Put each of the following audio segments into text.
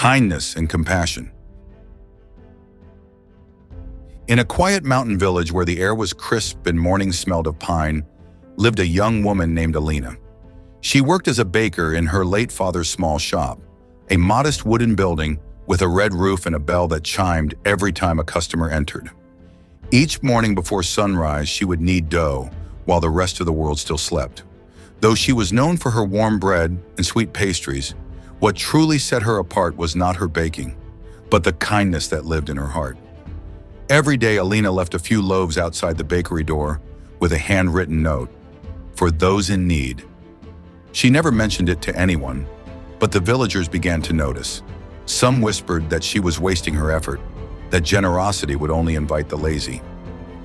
kindness and compassion. In a quiet mountain village where the air was crisp and mornings smelled of pine, lived a young woman named Alina. She worked as a baker in her late father's small shop, a modest wooden building with a red roof and a bell that chimed every time a customer entered. Each morning before sunrise, she would knead dough while the rest of the world still slept. Though she was known for her warm bread and sweet pastries, what truly set her apart was not her baking, but the kindness that lived in her heart. Every day, Alina left a few loaves outside the bakery door with a handwritten note, "For those in need." She never mentioned it to anyone, but the villagers began to notice. Some whispered that she was wasting her effort, that generosity would only invite the lazy.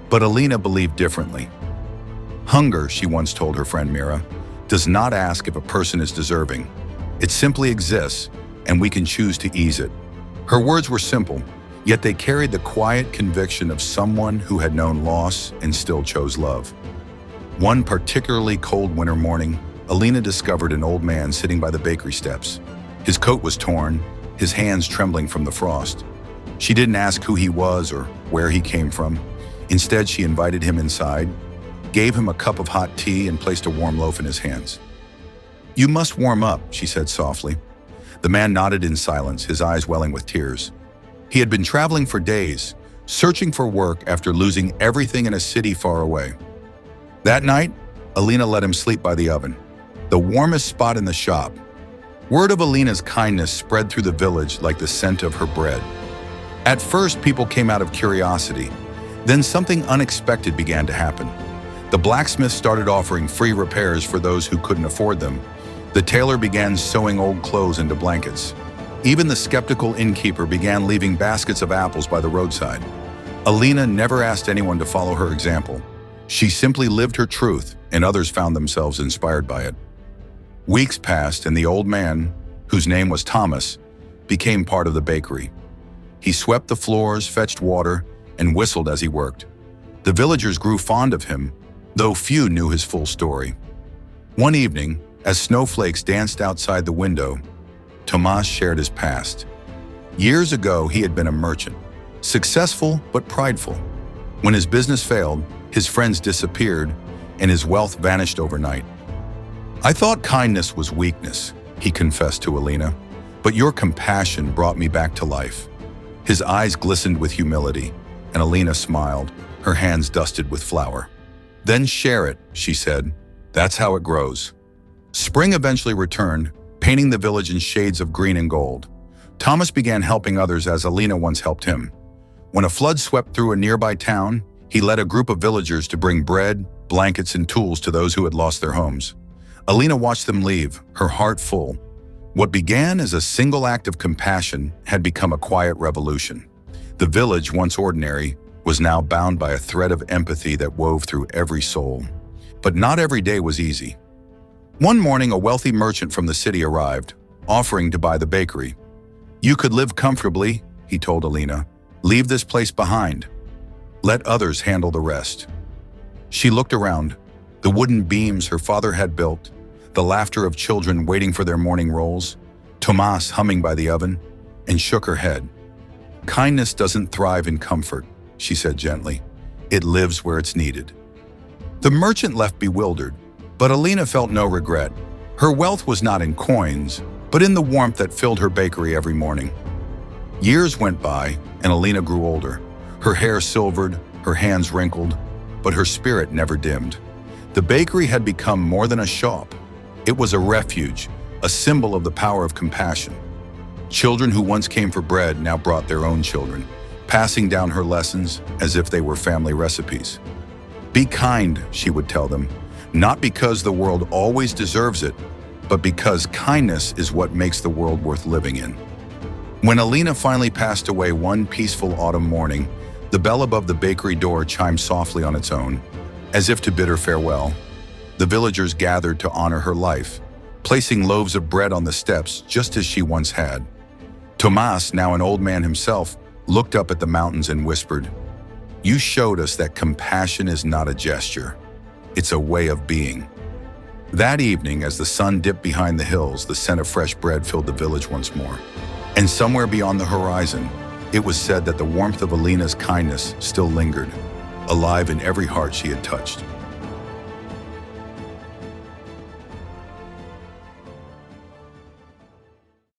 But Alina believed differently. Hunger, she once told her friend Mira, does not ask if a person is deserving. It simply exists, and we can choose to ease it. Her words were simple, yet they carried the quiet conviction of someone who had known loss and still chose love. One particularly cold winter morning, Alina discovered an old man sitting by the bakery steps. His coat was torn, his hands trembling from the frost. She didn't ask who he was or where he came from. Instead, she invited him inside, gave him a cup of hot tea, and placed a warm loaf in his hands. "You must warm up," she said softly. The man nodded in silence, his eyes welling with tears. He had been traveling for days, searching for work after losing everything in a city far away. That night, Alina let him sleep by the oven, the warmest spot in the shop. Word of Alina's kindness spread through the village like the scent of her bread. At first, people came out of curiosity. Then something unexpected began to happen. The blacksmith started offering free repairs for those who couldn't afford them. The tailor began sewing old clothes into blankets. Even the skeptical innkeeper began leaving baskets of apples by the roadside. Alina never asked anyone to follow her example. She simply lived her truth, and others found themselves inspired by it. Weeks passed, and the old man, whose name was Thomas, became part of the bakery. He swept the floors, fetched water, and whistled as he worked. The villagers grew fond of him, though few knew his full story. One evening, as snowflakes danced outside the window, Tomas shared his past. Years ago, he had been a merchant, successful but prideful. When his business failed, his friends disappeared, and his wealth vanished overnight. "I thought kindness was weakness," he confessed to Alina, "but your compassion brought me back to life." His eyes glistened with humility, and Alina smiled, her hands dusted with flour. "Then share it," she said. "That's how it grows." Spring eventually returned, painting the village in shades of green and gold. Thomas began helping others as Alina once helped him. When a flood swept through a nearby town, he led a group of villagers to bring bread, blankets, and tools to those who had lost their homes. Alina watched them leave, her heart full. What began as a single act of compassion had become a quiet revolution. The village, once ordinary, was now bound by a thread of empathy that wove through every soul. But not every day was easy. One morning, a wealthy merchant from the city arrived, offering to buy the bakery. "You could live comfortably," he told Alina. "Leave this place behind. Let others handle the rest." She looked around, the wooden beams her father had built, the laughter of children waiting for their morning rolls, Tomas humming by the oven, and shook her head. "Kindness doesn't thrive in comfort," she said gently. "It lives where it's needed." The merchant left bewildered, but Alina felt no regret. Her wealth was not in coins, but in the warmth that filled her bakery every morning. Years went by, and Alina grew older. Her hair silvered, her hands wrinkled, but her spirit never dimmed. The bakery had become more than a shop. It was a refuge, a symbol of the power of compassion. Children who once came for bread now brought their own children, passing down her lessons as if they were family recipes. "Be kind," she would tell them, "not because the world always deserves it, but because kindness is what makes the world worth living in." When Alina finally passed away one peaceful autumn morning, the bell above the bakery door chimed softly on its own, as if to bid her farewell. The villagers gathered to honor her life, placing loaves of bread on the steps just as she once had. Tomas, now an old man himself, looked up at the mountains and whispered, "You showed us that compassion is not a gesture. It's a way of being." That evening, as the sun dipped behind the hills, the scent of fresh bread filled the village once more. And somewhere beyond the horizon, it was said that the warmth of Alina's kindness still lingered, alive in every heart she had touched.